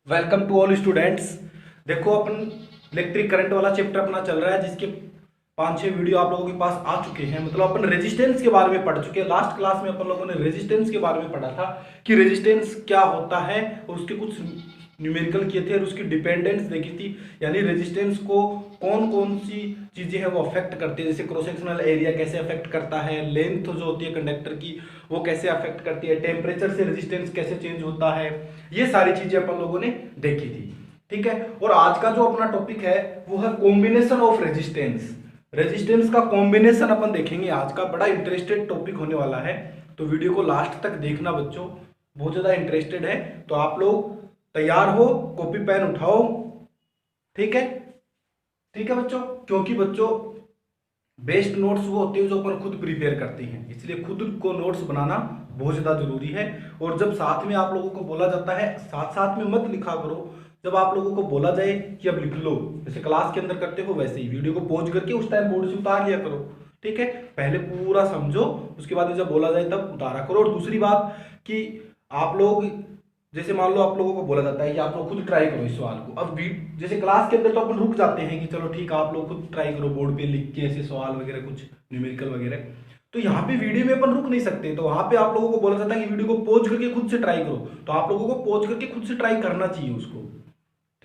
Welcome to all students. देखो अपन electric current वाला चैप्टर अपना चल रहा है, जिसके 5-6 वीडियो आप लोगों के पास आ चुके हैं। मतलब अपन रेजिस्टेंस के बारे में पढ़ चुके हैं। लास्ट क्लास में अपन लोगों ने रेजिस्टेंस के बारे में पढ़ा था कि रेजिस्टेंस क्या होता है और उसके कुछ न्यूमेरिकल किए थे और उसकी डिपेंडेंस देखी थी, यानी रेजिस्टेंस को कौन कौन सी चीजें हैं वो अफेक्ट करती है। जैसे क्रॉस सेक्शनल एरिया कैसे अफेक्ट करता है, लेंथ जो होती है कंडक्टर की वो कैसे अफेक्ट करती है, टेम्परेचर से रेजिस्टेंस कैसे चेंज होता है, ये सारी चीजें अपन लोगों ने देखी थी। ठीक है, और आज का जो अपना टॉपिक है वो है कॉम्बिनेशन ऑफ रेजिस्टेंस। रेजिस्टेंस का कॉम्बिनेशन अपन देखेंगे। आज का बड़ा इंटरेस्टेड टॉपिक होने वाला है, तो वीडियो को लास्ट तक देखना बच्चों, बहुत ज्यादा इंटरेस्टेड है। तो आप लोग तैयार हो, कॉपी पेन उठाओ। ठीक है, ठीक है बच्चों, क्योंकि बच्चों बेस्ट नोट्स वो होते हैं जो अपन खुद प्रिपेयर करते हैं, इसलिए खुद को नोट्स बनाना बहुत ज्यादा जरूरी है। और जब साथ में आप लोगों को बोला जाता है, साथ साथ में मत लिखा करो। जब आप लोगों को बोला जाए कि अब लिख लो, जैसे क्लास के अंदर करते हो वैसे ही वीडियो को पॉज करके उस टाइम बोर्ड से उतार लिया करो। ठीक है, पहले पूरा समझो, उसके बाद जब बोला जाए तब उतारा करो। और दूसरी बात कि आप लोग, जैसे मान लो आप लोगों को बोला जाता है कि आप लोग खुद ट्राई करो इस सवाल को। अब जैसे क्लास के अंदर तो अपन रुक जाते हैं कि चलो ठीक है आप लोग खुद ट्राई करो बोर्ड पे लिख के ऐसे सवाल वगैरह कुछ न्यूमेरिकल वगैरह। तो यहाँ पे वीडियो में अपन रुक नहीं सकते, तो वहां पे आप लोगों को बोला जाता है कि वीडियो को पॉज करके खुद से ट्राई करो। तो आप लोगों को पॉज करके खुद से ट्राई करना चाहिए उसको।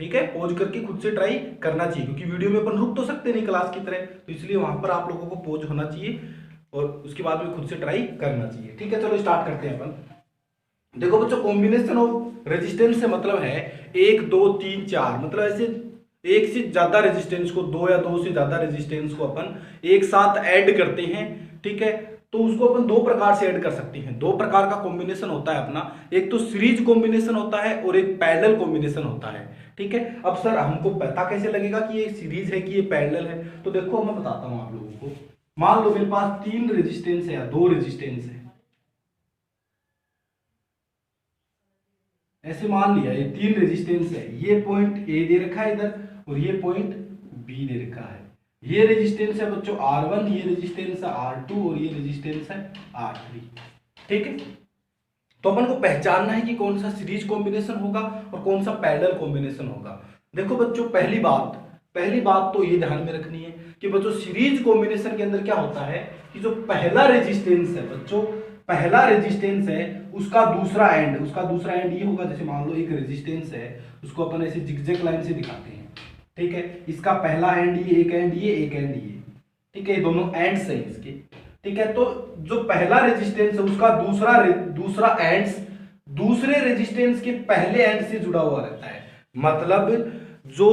ठीक है, पॉज करके खुद से ट्राई करना चाहिए, क्योंकि वीडियो में अपन रुक तो सकते नहीं क्लास की तरह, तो इसलिए वहां पर आप लोगों को पॉज होना चाहिए और उसके बाद में खुद से ट्राई करना चाहिए। ठीक है, चलो स्टार्ट करते हैं अपन। देखो बच्चों, कॉम्बिनेशन ऑफ रेजिस्टेंस से मतलब है 1 2 3 4, मतलब ऐसे एक से ज्यादा रेजिस्टेंस को, दो या दो से ज्यादा रेजिस्टेंस को अपन एक साथ ऐड करते हैं। ठीक है, तो उसको अपन दो प्रकार से ऐड कर सकते हैं। दो प्रकार का कॉम्बिनेशन होता है अपना, एक तो सीरीज कॉम्बिनेशन होता है और एक पैरेलल कॉम्बिनेशन होता है। ठीक है, अब सर हमको पता कैसे लगेगा कि ये सीरीज है कि ये पैरेलल है? तो देखो मैं बताता हूं आप लोगों को। मान लो मेरे पास 3 रेजिस्टेंस है या 2 रेजिस्टेंस है, ऐसे मान लिया ये 3 रेजिस्टेंस है। ये पॉइंट ए दे रखा है इधर और ये पॉइंट बी दे रखा है। ये रेजिस्टेंस है बच्चों R1, ये रेजिस्टेंस है R2 और ये रेजिस्टेंस है R3। ठीक है, तो अपन को पहचानना है कि कौन सा सीरीज कॉम्बिनेशन होगा और कौन सा पैरेलल कॉम्बिनेशन होगा। देखो बच्चों, पहली बात तो ये ध्यान में रखनी है कि बच्चों सीरीज कॉम्बिनेशन के अंदर क्या होता है कि जो पहला रेजिस्टेंस है बच्चों, पहला रेजिस्टेंस है उसका दूसरा एंड ये होगा। जैसे मान लो एक रेजिस्टेंस है, उसको अपन ऐसे जिगजैग लाइन से दिखाते हैं। ठीक है, इसका पहला एंड ये, एक एंड ये, एक एंड ये। ठीक है, ये दोनों एंड्स हैं इसके। ठीक है, तो जो पहला रेजिस्टेंस है उसका दूसरा एंड्स दूसरे रेजिस्टेंस के पहले एंड से जुड़ा हुआ रहता है। मतलब जो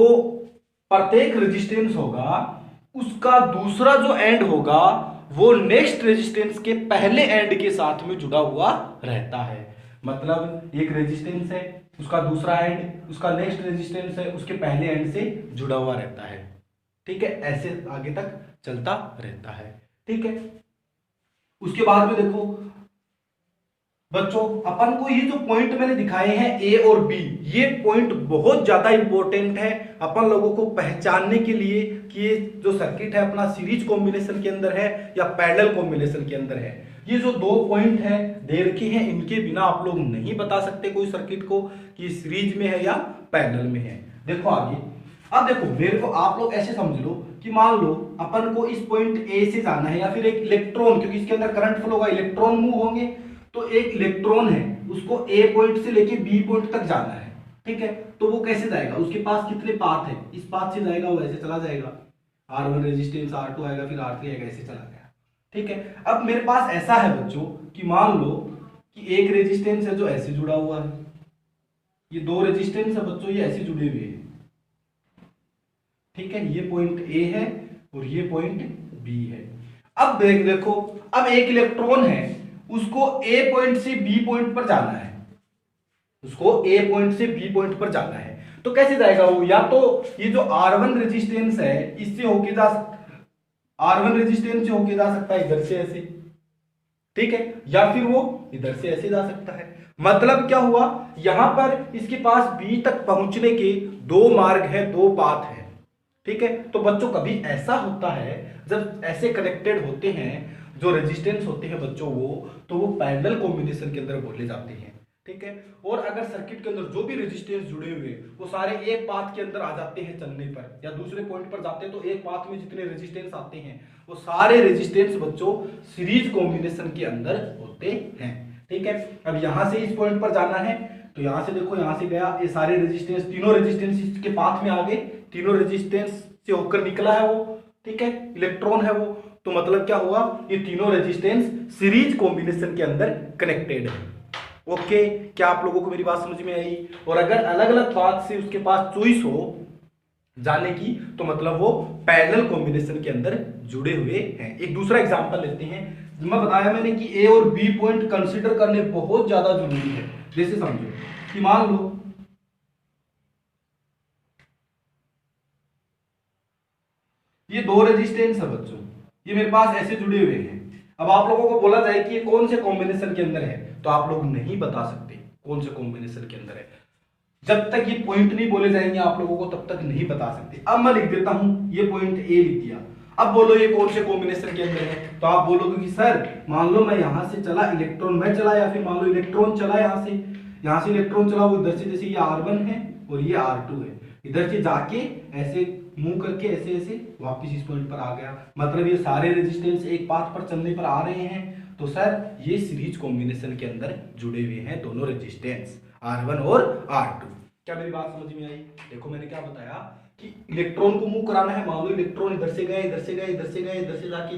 प्रत्येक रेजिस्टेंस होगा उसका दूसरा जो एंड होगा वो नेक्स्ट रेजिस्टेंस के पहले एंड के साथ में जुड़ा हुआ रहता है। मतलब एक रेजिस्टेंस है, उसका दूसरा एंड उसका नेक्स्ट रेजिस्टेंस है उसके पहले एंड से जुड़ा हुआ रहता है। ठीक है, ऐसे आगे तक चलता रहता है। ठीक है, उसके बाद में देखो बच्चों, अपन को ये जो पॉइंट मैंने दिखाए हैं ए और बी, ये पॉइंट बहुत ज्यादा इंपॉर्टेंट है अपन लोगों को पहचानने के लिए कि ये जो सर्किट है अपना सीरीज कॉम्बिनेशन के अंदर है या पैरेलल कॉम्बिनेशन के अंदर है। ये जो दो पॉइंट है दे रखे हैं, इनके बिना आप लोग नहीं बता सकते कोई सर्किट को कि सीरीज में है या पैरेलल में है। देखो आगे, अब देखो मेरे को आप लोग ऐसे समझ लो कि मान लो अपन को इस पॉइंट ए से जाना है, या फिर एक इलेक्ट्रॉन, क्योंकि इसके अंदर करंट फ्लो होगा, इलेक्ट्रॉन मूव होंगे, तो एक इलेक्ट्रॉन है उसको ए पॉइंट से लेके बी पॉइंट तक जाना है। ठीक है, तो वो कैसे जाएगा? उसके पास कितने पाथ है? इस पाथ से जाएगा, वो ऐसे चला जाएगा, R1 रेजिस्टेंस, R2 आएगा, फिर R3 आएगा, ऐसे चला गया। ठीक है, अब मेरे पास ऐसा है बच्चों कि मान लो कि एक रेजिस्टेंस है जो ऐसे जुड़ा हुआ है, ये दो रेजिस्टेंस है बच्चों ये ऐसे जुड़े हुए हैं। ठीक है, ये पॉइंट ए है और ये पॉइंट बी है। अब देखो, अब एक इलेक्ट्रॉन है उसको ए पॉइंट से बी पॉइंट पर जाना है, उसको ए पॉइंट से बी पॉइंट पर जाना है, तो कैसे जाएगा वो? या तो ये जो R1 रेजिस्टेंस है इससे होके जा R1 रेजिस्टेंस से होके जा सकता है इधर से ऐसे। ठीक है, या फिर वो इधर से ऐसे जा सकता है। मतलब क्या हुआ, यहां पर इसके पास बी तक पहुंचने के दो मार्ग है, दो पाथ है। ठीक है, तो बच्चों कभी ऐसा होता है जब ऐसे कनेक्टेड होते हैं जो रेजिस्टेंस होते हैं बच्चों, वो तो वो पैरेलल कॉम्बिनेशन के अंदर बोले जाते हैं। ठीक है। और अगर सर्किट के अंदर जो भी रेजिस्टेंस जुड़े हुए वो सारे एक पाथ के अंदर आ जाते हैं चलने पर, या दूसरे पॉइंट पर जाते हैं, तो एक पाथ में जितने रेजिस्टेंस आते हैं वो सारे रेजिस्टेंस बच्चों सीरीज कॉम्बिनेशन के अंदर होते हैं। ठीक है। अब यहां से इस पॉइंट पर जाना है, तो यहां से देखो, यहां से गया, ये सारे रेजिस्टेंस, तीनों रेजिस्टेंस इसके पाथ में आ गए, तीनों रेजिस्टेंस से होकर निकला है वो, ठीक है, इलेक्ट्रॉन है वो। तो मतलब क्या हुआ, ये तीनों रेजिस्टेंस सीरीज कॉम्बिनेशन के अंदर कनेक्टेड है। ओके, क्या आप लोगों को मेरी बात समझ में आई? और अगर अलग अलग पाथ से उसके पास चॉइस हो जाने की, तो मतलब वो पैरेलल कॉम्बिनेशन के अंदर जुड़े हुए हैं। एक दूसरा एग्जांपल लेते हैं। मैं बताया मैंने कि ए और बी पॉइंट कंसीडर करने बहुत ज्यादा जरूरी है। जैसे समझो कि मान लो ये दो रेजिस्टेंस है बच्चों, ये मेरे पास ऐसे जुड़े हुए हैं। अब आप लोगों को बोला जाए कि ये कौन से कॉम्बिनेशन के अंदर है, तो आप लोग नहीं बता सकते कौन से कॉम्बिनेशन के अंदर है। जब तक ये पॉइंट नहीं बोले जाएंगे आप लोगों को, तब तक नहीं बता सकते। अब मैं लिख देता हूं, ये पॉइंट ए लिख दिया। अब बोलो ये कौन से कॉम्बिनेशन के अंदर है, तो आप बोलोगे कि सर मान लो मैं यहां से चला, इलेक्ट्रॉन में चला, या फिर मान लो इलेक्ट्रॉन चला यहां से इलेक्ट्रॉन चला, वो इधर से, जैसे ये R1 है और ये R2 है, इधर से जाके ऐसे मूव करके ऐसे ऐसे वापस इस पॉइंट पर आ गया। मतलब ये सारे रेजिस्टेंस एक पाथ पर चलने पर आ रहे हैं, तो सर ये सीरीज कॉम्बिनेशन के अंदर जुड़े हुए हैं दोनों रेजिस्टेंस R1 और R2। क्या मेरी बात समझ में आई? देखो मैंने क्या बताया कि इलेक्ट्रॉन को मूव कराना है। मान लो इलेक्ट्रॉन इधर से गए, इधर से गए, इधर से गए,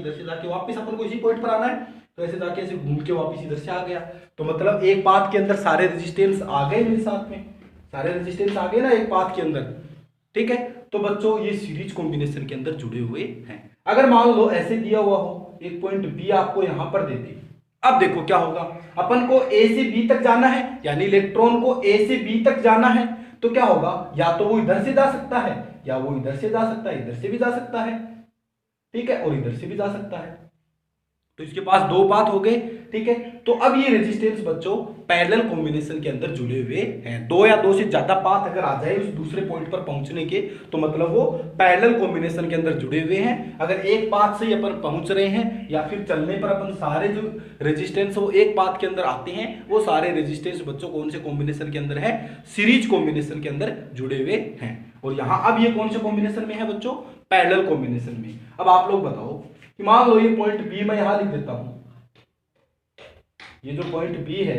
इधर से जाके वापस अपन को इसी पॉइंट पर आना है, तो ऐसे जाके ऐसे घूम के वापस इधर से आ गया। तो मतलब एक पाथ के अंदर सारे रेजिस्टेंस आ गए मेरे साथ में, सारे रेजिस्टेंस आ गए ना एक पाथ के अंदर। ठीक है, तो बच्चों ये सीरीज कॉम्बिनेशन के अंदर जुड़े हुए हैं। अगर मान लो ऐसे दिया हुआ हो, एक पॉइंट बी आपको यहां पर देते, अब देखो क्या होगा, अपन को ए से बी तक जाना है, यानी इलेक्ट्रॉन को ए से बी तक जाना है, तो क्या होगा, या तो वो इधर से जा सकता है, या वो इधर से जा सकता है, इधर से भी जा सकता है, ठीक है, और इधर से भी जा सकता है। तो इसके पास दो पाथ हो गए। ठीक है, तो अब ये रेजिस्टेंस बच्चों पैरेलल कॉम्बिनेशन के अंदर जुड़े हुए हैं। दो या दो से ज्यादा पाथ अगर आ जाए उस दूसरे पॉइंट पर पहुंचने के, तो मतलब वो पैरेलल कॉम्बिनेशन के अंदर जुड़े हुए हैं। अगर एक पाथ से ही अपन पहुंच रहे हैं, या फिर चलने पर अपन सारे जो रेजिस्टेंस वो एक पाथ के अंदर आते हैं, वो सारे रेजिस्टेंस बच्चों कौन से कॉम्बिनेशन के अंदर है, सीरीज कॉम्बिनेशन के अंदर जुड़े हुए हैं। और यहां अब ये कौन से कॉम्बिनेशन में है बच्चों, पैरेलल कॉम्बिनेशन में। अब आप लोग बताओ कि मान लो ये पॉइंट बी मैं यहां लिख देता हूं, ये जो पॉइंट बी है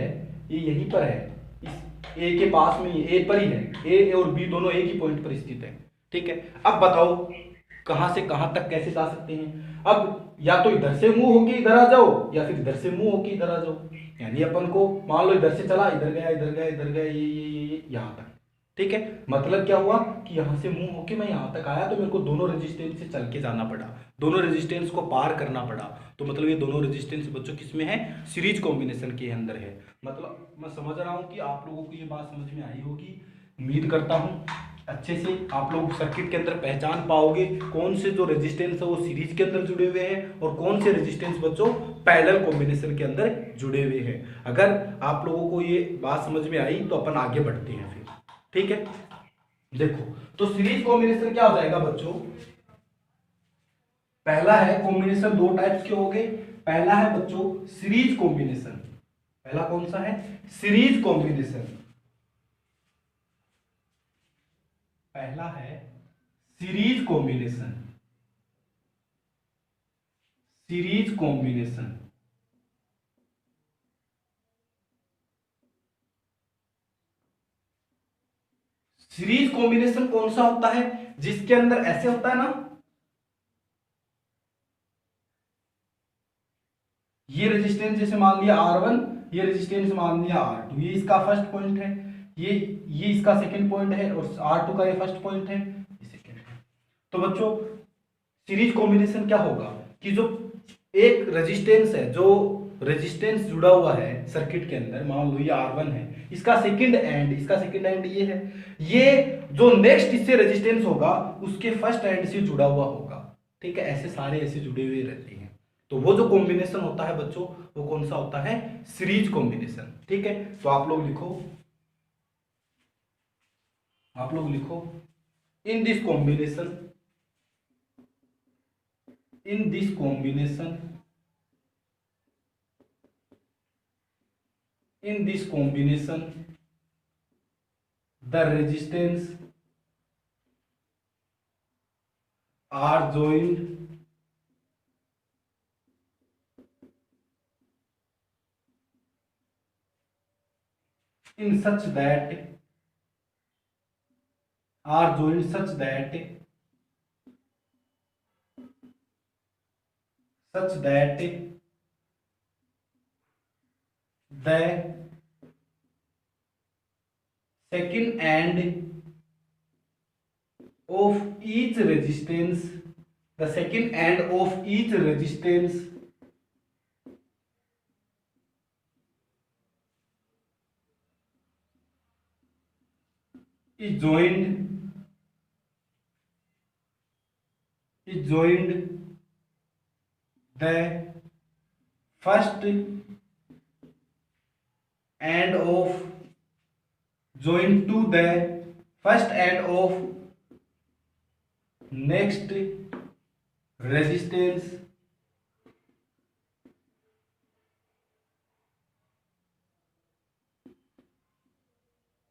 ये यहीं पर है, इस ए के पास में, ए पर ही है, ए और बी दोनों एक ही पॉइंट पर स्थित है। ठीक है, अब बताओ कहां से कहां तक कैसे जा सकते हैं। अब या तो इधर से मूव होके इधर आ जाओ, या फिर इधर से मूव होके इधर आ जाओ। यानी अपन को मान लो इधर से चला, इधर गया, इधर गया, इधर गया, ये यहां तक। ठीक है, मतलब क्या हुआ कि यहां से मूव होके मैं यहां तक आया, तो मेरे को दोनों रेजिस्टेंस से चल के जाना पड़ा, दोनों रेजिस्टेंस को पार करना पड़ा। तो मतलब ये दोनों रेजिस्टेंस बच्चों किसमें है, सीरीज कॉम्बिनेशन के अंदर है। मतलब मैं समझ रहा हूं कि आप लोगों को ये बात समझ में आई होगी, उम्मीद करता हूं अच्छे से आप लोग सर्किट के अंदर पहचान पाओगे कौन से जो रेजिस्टेंस है वो सीरीज के अंदर जुड़े हुए हैं, और कौन से रेजिस्टेंस बच्चों पैरेलल कॉम्बिनेशन के अंदर जुड़े हुए हैं। अगर आप लोगों को ये बात समझ में आई तो अपन आगे बढ़ते हैं फिर। ठीक है, देखो तो सीरीज कॉम्बिनेशन क्या हो जाएगा बच्चों, पहला है कॉम्बिनेशन, दो टाइप्स के हो गए। पहला है बच्चों सीरीज कॉम्बिनेशन, पहला कौन सा है, सीरीज कॉम्बिनेशन। पहला है series combination, series combination. Series combination कौन सा होता है, जिसके अंदर ऐसे होता है ना, ये रेजिस्टेंस जैसे मान लिया R1, ये रेजिस्टेंस मान लिया R2, ये इसका फर्स्ट पॉइंट है, ये इसका सेकंड पॉइंट है, और R2 का ये फर्स्ट पॉइंट है, ये सेकंड है। तो बच्चों सीरीज कॉम्बिनेशन क्या होगा कि जो एक रेजिस्टेंस है, जो रेजिस्टेंस जुड़ा हुआ है सर्किट के अंदर, मान लो ये R1 है, इसका सेकंड एंड ये है, ये जो नेक्स्ट इससे रेजिस्टेंस होगा उसके फर्स्ट एंड से जुड़ा हुआ होगा। ठीक है, ऐसे सारे ऐसे जुड़े हुए रहते हैं। तो वो जो कॉम्बिनेशन होता है बच्चों, वो कौन सा होता है, सीरीज कॉम्बिनेशन। ठीक है, तो आप लोग लिखो, in this combination, in this combination in this combination the resistance are joined in such that are joined such that the second end of each resistance is joined the first end of joined to the first end of next resistance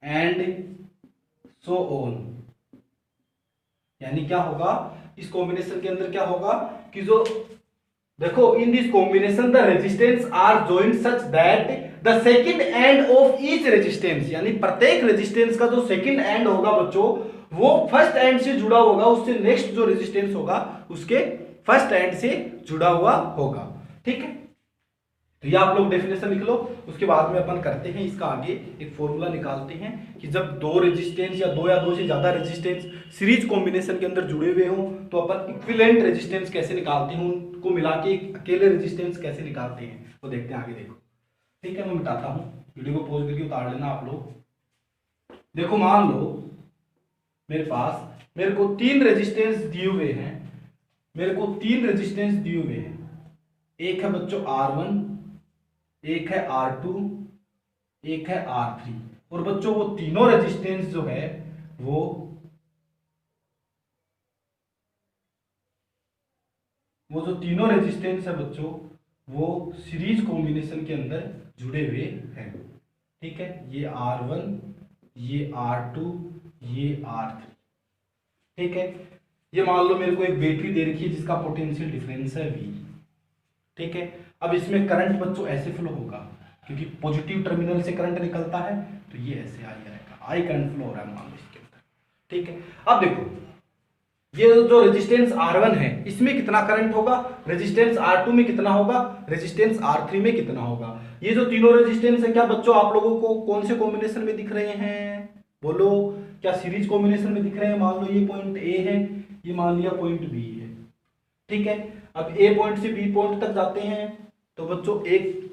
and so on। यानी क्या होगा इस combination के अंदर, क्या होगा कि जो देखो in this combination the resistance R joined such that the second end of each resistance, यानी प्रत्येक रेजिस्टेंस का जो सेकंड एंड होगा बच्चों वो फर्स्ट एंड से जुड़ा होगा, उससे नेक्स्ट जो रेजिस्टेंस होगा उसके फर्स्ट एंड से जुड़ा हुआ होगा। ठीक है, तो ये आप लोग डेफिनेशन लिख लो। उसके बाद में अपन करते हैं इसका आगे एक फॉर्मूला निकालते हैं कि जब दो रेजिस्टेंस या दो से ज्यादा रेजिस्टेंस सीरीज कॉम्बिनेशन के अंदर जुड़े हुए हो तो अपन इक्विवेलेंट रेजिस्टेंस कैसे निकालते हैं, उनको मिला के अकेले रेजिस्टेंस कैसे निकालते हैं वो देखते हैं आगे। देखो ठीक है, मैं मिटाता हूँ, वीडियो को पॉज करके उतार लेना आप लोग। देखो मान लो मेरे को तीन रेजिस्टेंस दिए हुए हैं, एक है बच्चों R1, एक है R2, एक है R3, और बच्चों वो तीनों रेजिस्टेंस जो है वो जो तीनों रेजिस्टेंस है बच्चों वो सीरीज कॉम्बिनेशन के अंदर जुड़े हुए हैं। ठीक है, ये R1, ये R2, ये R3। ठीक है, ये मान लो मेरे को एक बैटरी दे रखी है जिसका पोटेंशियल डिफरेंस है V। ठीक है, अब इसमें करंट बच्चों ऐसे फ्लो होगा क्योंकि पॉजिटिव टर्मिनल से करंट निकलता है तो ये ऐसे आई आएगा, आई करंट फ्लो हो रहा है मान लो इसके अंदर। ठीक है, अब देखो ये जो रेजिस्टेंस R1 है इसमें कितना करंट होगा, रेजिस्टेंस R2 में कितना होगा, रेजिस्टेंस R3 में कितना होगा। ये जो तीनों रेजिस्टेंस है क्या बच्चों आप लोगों को कौन से कॉम्बिनेशन में दिख रहे हैं, बोलो क्या सीरीज कॉम्बिनेशन में दिख रहे हैं। मान लो ये पॉइंट A है, ये मान लिया पॉइंट B है। ठीक है, अब A पॉइंट से B पॉइंट तक जाते हैं तो बच्चों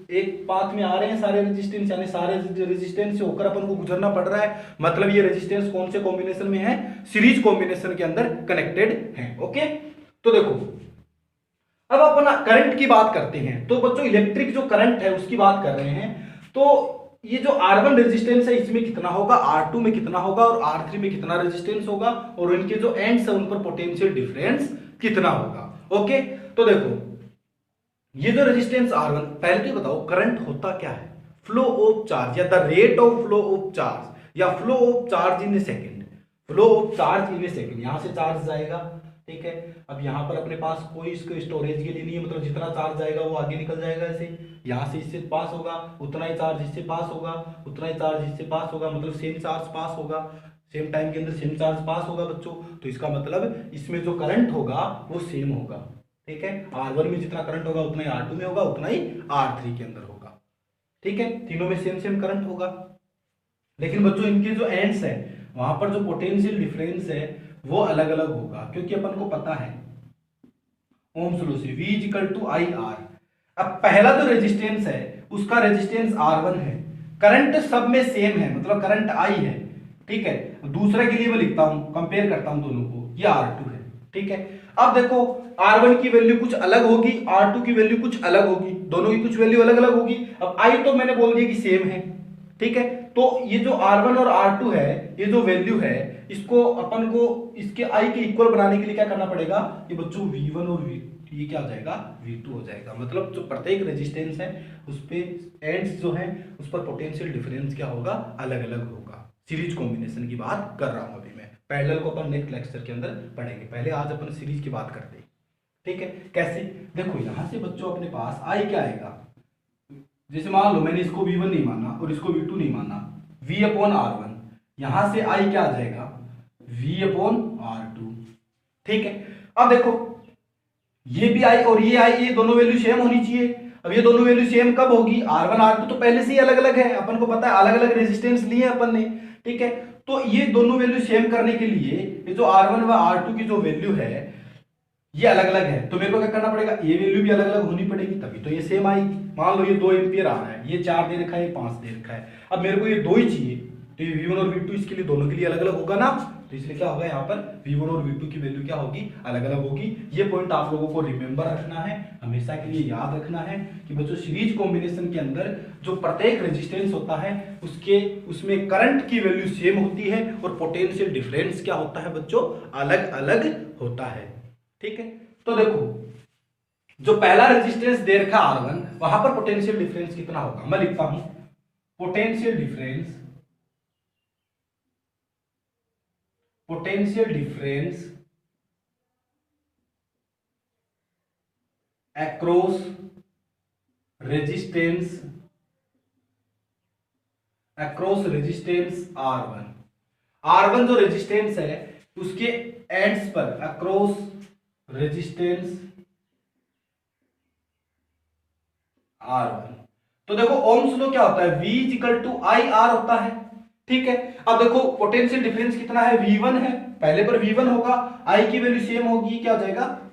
एक पाथ में आ रहे हैं सारे रेजिस्टेंस, यानी सारे रेजिस्टेंस से होकर अपन को गुजरना पड़ रहा है, मतलब ये रेजिस्टेंस कौन से कॉम्बिनेशन में है, सीरीज कॉम्बिनेशन के अंदर कनेक्टेड है। ओके, तो देखो अब अपन करंट की बात करते हैं, तो बच्चों इलेक्ट्रिक जो करंट है उसकी बात कर रहे हैं। तो ये जो R1 रेजिस्टेंस है इसमें कितना होगा, R2 में कितना होगा और R3 में कितना रेजिस्टेंस होगा, और इनके जो एंड्स है उन पर पोटेंशियल डिफरेंस कितना होगा। ओके, तो देखो ये जो रेजिस्टेंस R1, पहले तो बताओ करंट होता क्या है, फ्लो ऑफ चार्ज या the rate of flow of charge या flow of charge in a second, flow of charge in a second. यहां से चार्ज जाएगा, ठीक है, अब यहां पर अपने पास कोई इसको स्टोरेज के लिए नहीं है, मतलब जितना चार्ज जाएगा वो आगे निकल जाएगा ऐसे, यहां से इससे पास होगा उतना ही चार्ज इससे पास होगा, उतना ही चार्ज इससे पास होगा, मतलब सेम चार्ज पास होगा, सेम टाइम के अंदर सेम चार्ज पास होगा बच्चों। तो इसका मतलब इसमें जो करंट होगा वो सेम होगा। ठीक है, R1 में जितना करंट होगा उतना ही R2 में होगा, उतना ही R3 के अंदर होगा। ठीक है, तीनों में सेम सेम करंट होगा, लेकिन बच्चों इनके जो एंड्स है वहां पर जो पोटेंशियल डिफरेंस है वो अलग अलग होगा, क्योंकि अपन को पता है ओम्स लॉ से V = IR। अब पहला जो रेजिस्टेंस है उसका रेजिस्टेंस R1 है, करंट सब में सेम है, मतलब करंट I है। ठीक है, दूसरे के लिए मैं लिखता हूं, कंपेयर करता हूं दोनों को, ये R2 है। ठीक है, अब देखो R1 की वैल्यू कुछ अलग होगी, R2 की वैल्यू कुछ अलग होगी, दोनों की कुछ वैल्यू अलग अलग होगी। अब I तो मैंने बोल दिया कि सेम है। ठीक है, तो ये जो R1 और R2 है, ये जो वैल्यू है, इसको अपन को इसके I के इक्वल बनाने के लिए क्या करना पड़ेगा, ये बच्चों V1 और ये क्या हो जाएगा, V2 हो जाएगा। मतलब जो प्रत्येक रेजिस्टेंस है उस पे एंड्स जो है उस पर पोटेंशियल डिफरेंस क्या होगा, अलग अलग होगा। सीरीज कॉम्बिनेशन की बात कर रहा हूं अभी मैं, पैरेलल को अपन नेक्स्ट लेक्चर के अंदर पढ़ेंगे, पहले आज अपन सीरीज की बात करते हैं। ठीक है, कैसे, देखो यहां से बच्चों अपने पास I क्या आएगा, जैसे मान लो मैंने इसको V1 नहीं माना और इसको V2 नहीं माना, V/R1, यहां से I क्या आ जाएगा, V/R2। ठीक है, अब देखो ये भी I और ये I, ये दोनों वैल्यू सेम होनी चाहिए। अब ये दोनों वैल्यू सेम कब होगी, R1 R2 तो पहले से ही अलग अलग है, अपन को पता है अलग अलग रेजिस्टेंस लिए अपन ने। ठीक है, तो ये दोनों वैल्यू सेम करने के लिए ये जो R1 व R2 की जो वैल्यू है ये अलग अलग है, तो मेरे को क्या करना पड़ेगा, ये वैल्यू भी अलग अलग होनी पड़ेगी, तभी तो ये सेम आएगी। मान लो ये 2 एम्पियर आ रहा है, ये 4 दे रखा है, ये 5 दे रखा है, अब मेरे को ये 2 ही चाहिए, तो ये V1 और V2 इसके लिए दोनों के लिए अलग अलग होगा ना, तो इसलिए क्या होगा यहाँ पर V1 और V2 की वैल्यू क्या होगी, अलग अलग होगी। ये पॉइंट आप लोगों को रिमेंबर रखना है, हमेशा के लिए याद रखना है कि बच्चों सीरीज कॉम्बिनेशन के अंदर जो प्रत्येक रेजिस्टेंस होता है उसमें करंट की वैल्यू सेम होती है और पोटेंशियल डिफरेंस क्या होता है बच्चों, अलग अलग होता है। ठीक है, तो देखो जो पहला रेजिस्टेंस दे रखा R1, वहां पर पोटेंशियल डिफरेंस कितना होगा, मैं लिखता हूं potential difference across resistance R1 जो रेजिस्टेंस है उसके एंड्स पर अक्रॉस रेजिस्टेंस R1। तो देखो ओम्स लॉ क्या होता है, V=IR होता है। ठीक है, अब देखो पोटेंशियल डिफरेंस कितना है, V1 है, पहले पर V1 होगा, I की वैल्यू सेम होगी, क्या हो जाएगा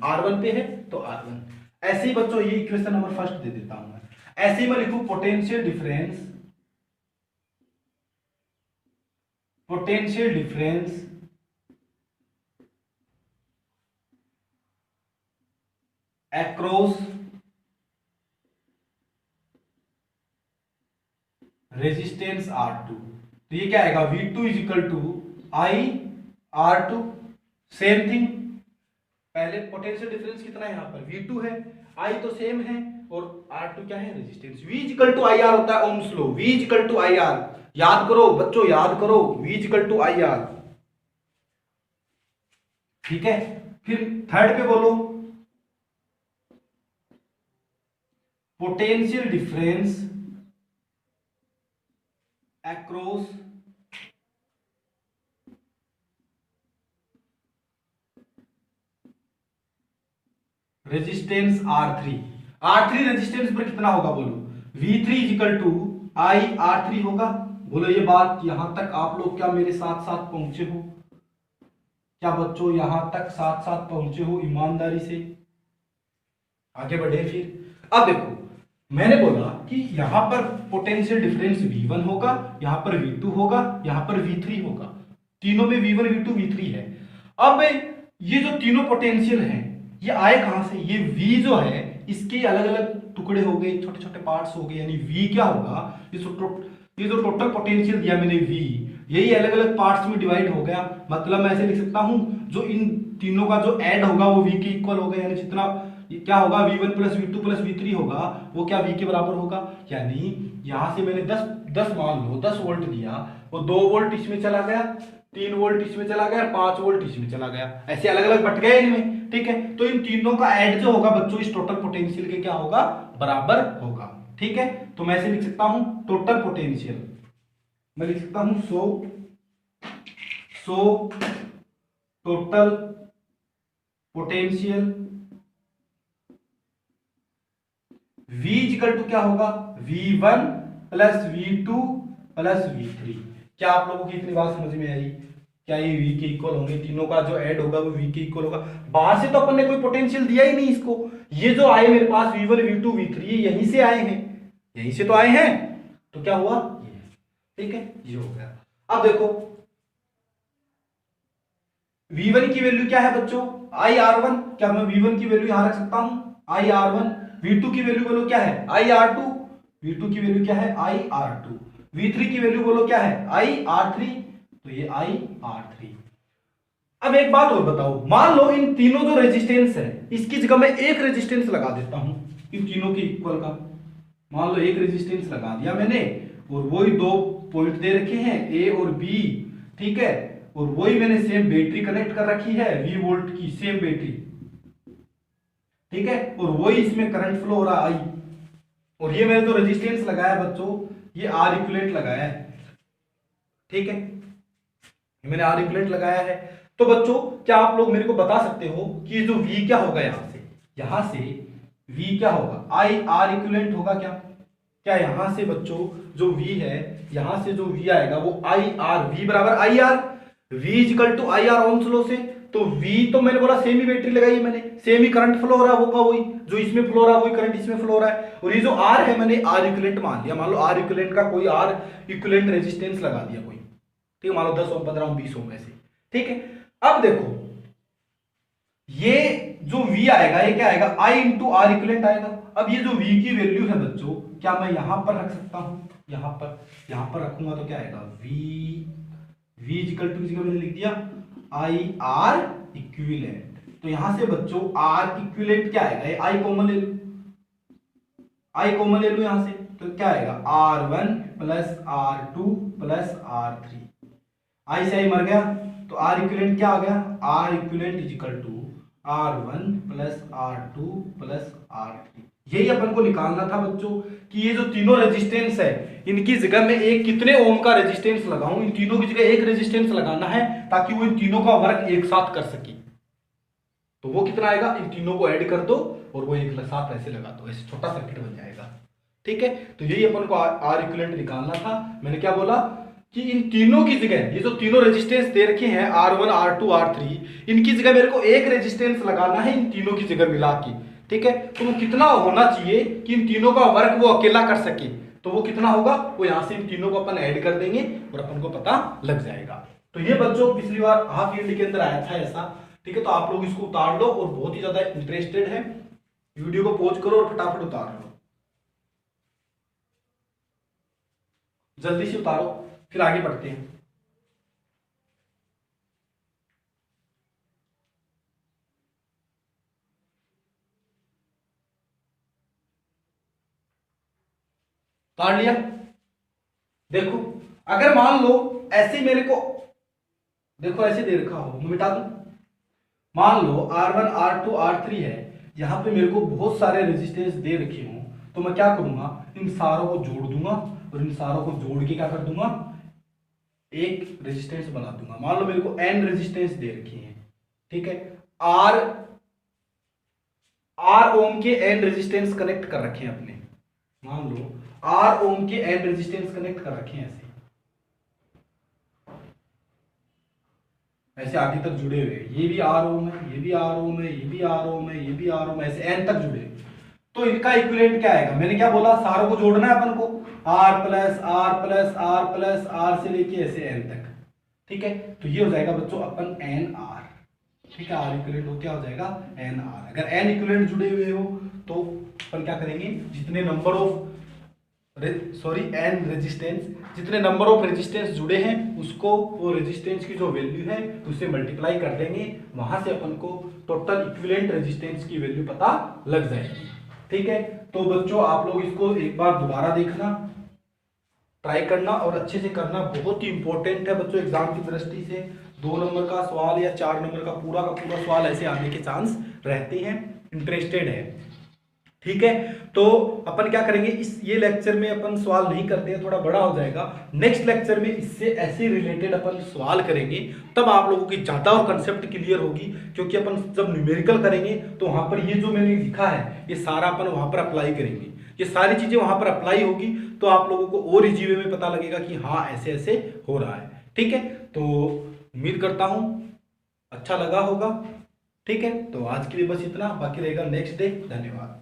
R1 पे है तो R1। ऐसे ही बच्चों ये इक्वेशन नंबर फर्स्ट दे देता हूं मैं, ऐसे ही मैं लिखूं potential difference across resistance R2, तो ये क्या आएगा, V2=IR2। सेम थिंग, पहले पोटेंशियल डिफरेंस कितना है, यहाँ पर V2 है, I तो सेम है और R2 क्या है, रेजिस्टेंस। V=IR होता है ओम्स लॉ, V=IR, याद करो बच्चों, याद करो V=IR। ठीक है, फिर थर्ड पे बोलो potential difference across resistance R3 resistance पर कितना होगा बोलो, V3=IR3 होगा। बोलो ये बात यहां तक आप लोग क्या मेरे साथ साथ पहुंचे हो, क्या बच्चों यहां तक साथ साथ पहुंचे हो, ईमानदारी से आगे बढ़े। फिर अब देखो मैंने बोला कि यहां पर पोटेंशियल डिफरेंस V1 होगा, यहां पर V2 होगा, यहां पर V3 होगा, तीनों में V1 V2 V3 है। अब ये जो तीनों पोटेंशियल हैं ये आए कहां से, ये V जो है इसके अलग अलग टुकड़े हो गए, छोटे छोटे पार्ट्स हो गए, यानी V क्या होगा, ये जो टोटल पोटेंशियल दिया मैंने V, यही अलग अलग पार्ट्स में डिवाइड हो गया। मतलब मैं ऐसे लिख सकता हूं, जो इन तीनों का जो ऐड होगा वो V के इक्वल होगा, यानी जितना क्या होगा V1 + V2 + V3 होगा वो क्या V के बराबर होगा। यानी यहां से मैंने 10 मान लो 10 वोल्ट दिया, वो 2 वोल्ट इसमें चला गया, 3 वोल्ट इसमें चला गया, 5 वोल्ट इसमें चला गया, ऐसे अलग अलग बट गए इनमें। ठीक है, तो इन तीनों का ऐड जो होगा बच्चों इस टोटल पोटेंशियल के क्या होगा, बराबर होगा। ठीक है, तो मैं ऐसे लिख सकता हूं टोटल पोटेंशियल, मैं लिख सकता हूं सो टोटल पोटेंशियल V= क्या होगा, V1 + V2 + V3। क्या आप लोगों की इतनी बात समझ में आई, क्या ये V के इक्वल होंगे, तीनों का जो ऐड होगा वो V के इक्वल होगा। बाहर से तो अपन ने कोई पोटेंशियल दिया ही नहीं इसको, ये जो आए मेरे पास V1 V2 V3 यहीं से आए हैं, यहीं से तो आए हैं, तो क्या हुआ ये। ठीक है, ये हो गया। अब देखो V1 की वैल्यू क्या है बच्चों, IR1, क्या मैं V1 की वैल्यू यहां रख सकता हूं IR1। V2 की वैल्यू बोलो क्या है IR2, V2 की वैल्यू क्या है IR2। V3 की वैल्यू बोलो क्या है, IR3, तो ये IR3। अब एक बात और बताओ, मान लो इन तीनों जो रेजिस्टेंस है इसकी जगह मैं एक रेजिस्टेंस लगा देता हूं इन तीनों के इक्वल का। मान लो एक रेजिस्टेंस लगा दिया मैंने, और वही दो पॉइंट दे रखे हैं A और B, ठीक है, और वही मैंने सेम बैटरी कनेक्ट कर रखी है V वोल्ट की, सेम बैटरी, ठीक है, और वही इसमें करंट फ्लो हो रहा है I, और ये मैंने जो रेजिस्टेंस लगाया बच्चों ये R इक्विवेलेंट लगाया है, ठीक है, मैंने R इक्विवेलेंट लगाया है। तो बच्चों क्या आप लोग मेरे को बता सकते हो कि जो V क्या होगा, यहां से V क्या होगा, IR इक्विवेलेंट होगा क्या? क्या यहां से बच्चों जो V है, यहां से जो V आएगा वो IR, V बराबर IR, V equal to IR Ohm's law से। तो V तो मैंने बोला सेम ही बैटरी लगाई है मैंने, सेम ही करंट फ्लो हो रहा है, वो का वही जो इसमें फ्लो हो रहा है वही करंट इसमें फ्लो हो रहा है, और ये जो R है मैंने R इक्विवेलेंट मान लिया। मान लो R इक्विवेलेंट का कोई R इक्विवेलेंट रेजिस्टेंस लगा दिया कोई, ठीक है, मान लो 10 ओम 15 ओम 20 ओम ऐसे, ठीक है। अब देखो ये जो V आएगा ये क्या आएगा, I इंटू R इक्विवेलेंट आएगा। अब ये जो V की वैल्यू है बच्चों, क्या मैं यहां पर रख सकता हूं, यहां पर रखूंगा तो क्या आएगा, V इक्वल टू जगह मैंने लिख दिया IR इक्विवेलेंट। तो यहां से बच्चों R इक्विवेलेंट क्या आएगा, ये I कॉमन ले लूं, यहां से, तो क्या आएगा R1 plus R2 plus R3, I से I मर गया, तो R इक्विवेलेंट क्या आ गया, R equivalent is equal to R1 plus R2 plus R3। यही अपन को निकालना था बच्चों कि ये जो तीनों रेजिस्टेंस है इनकी जगह में एक कितने ओम का रेजिस्टेंस लगाऊं, इन तीनों की जगह एक रेजिस्टेंस लगाना है ताकि वो इन तीनों का वर्क एक साथ कर सके। तो वो कितना आएगा, इन तीनों को ऐड कर दो और वो एक साथ ऐसे लगा दो, ऐसे छोटा सर्किट बन जाएगा, ठीक है। तो यही अपन को R इक्विवेलेंट निकालना था। मैंने क्या बोला कि इन तीनों की जगह ये जो तीनों रेजिस्टेंस दे रखे हैं R1 R2 R3, इनकी जगह मेरे को एक रेजिस्टेंस लगाना है इन तीनों की जगह मिला के, ठीक है। तो वो कितना होना चाहिए कि इन तीनों का वर्क वो अकेला कर सके, तो वो कितना होगा, वो यहां से इन तीनों को अपन ऐड कर देंगे और अपन को पता लग जाएगा। तो ये बच्चों पिछली बार हाफ ईयरली के अंदर आया था ऐसा, ठीक है। तो आप लोग इसको उतार लो, और बहुत ही ज्यादा इंटरेस्टेड है वीडियो को पॉज करो और फटाफट उतार लो, जल्दी से उतारो, फिर आगे बढ़ते हैं। उतार लिया? देखो अगर मान लो ऐसे मेरे को, देखो ऐसे दे रखा हो, मैं मिटा दूं, मान लो R1 R2 R3 है, यहां पे मेरे को बहुत सारे रेजिस्टेंस दे रखे हों, तो मैं क्या करूंगा, इन सारों को जोड़ दूंगा, और इन सारों को जोड़ के क्या कर दूंगा, एक रेजिस्टेंस बना दूंगा। मान लो मेरे को n रेजिस्टेंस दे रखी है, ठीक है, R ओम के n रेजिस्टेंस कनेक्ट कर रखे हैं अपने, मान लो R ओम के n रेजिस्टेंस कनेक्ट कर रखे हैं ऐसे आगे तक जुड़े हुए, ये भी R ओम है, ये भी R ओम है, ये भी R ओम है, ये भी R ओम है, ऐसे n तक जुड़े। तो इनका इक्विवेलेंट क्या आएगा, मैंने क्या बोला, सारों को जोड़ना है अपन को, R plus R plus R plus R से लेके ऐसे n तक, ठीक है। तो ये हो जाएगा बच्चों अपन NR, ठीक है, R इक्विवेलेंट हो क्या हो जाएगा NR। अगर n इक्विवेलेंट जुड़े हुए हो तो अपन क्या करेंगे, जितने नंबर ऑफ n रेजिस्टेंस, जितने नंबर ऑफ रेजिस्टेंस जुड़े हैं उसको, वो रेजिस्टेंस की जो वैल्यू है उससे मल्टीप्लाई कर देंगे, वहां से अपन को टोटल इक्विवेलेंट रेजिस्टेंस की वैल्यू पता लग जाएगी, ठीक है। तो बच्चों आप लोग इसको एक बार दोबारा देखना, ट्राई करना और अच्छे से करना, बहुत ही इंपॉर्टेंट है बच्चों एग्जाम की दृष्टि से। 2 नंबर का सवाल या 4 नंबर का पूरा सवाल ऐसे आने के चांस रहते हैं, इंटरेस्टेड है, ठीक है। तो अपन क्या करेंगे, ये लेक्चर में अपन सवाल नहीं करते हैं, थोड़ा बड़ा हो जाएगा, नेक्स्ट लेक्चर में इससे ऐसे रिलेटेड अपन सवाल करेंगे, तब आप लोगों की ज्यादा और कंसेप्ट क्लियर होगी, क्योंकि अपन जब न्यूमेरिकल करेंगे तो वहां पर ये जो मैंने लिखा है ये सारा अपन वहां पर अप्लाई करेंगे, ये सारी चीजें वहां पर अप्लाई होगी, तो आप लोगों को और इजी वे में पता लगेगा कि हाँ ऐसे ऐसे हो रहा है, ठीक है। तो उम्मीद करता हूं अच्छा लगा होगा, ठीक है। तो आज के लिए बस इतना, बाकी रहेगा नेक्स्ट डे। धन्यवाद।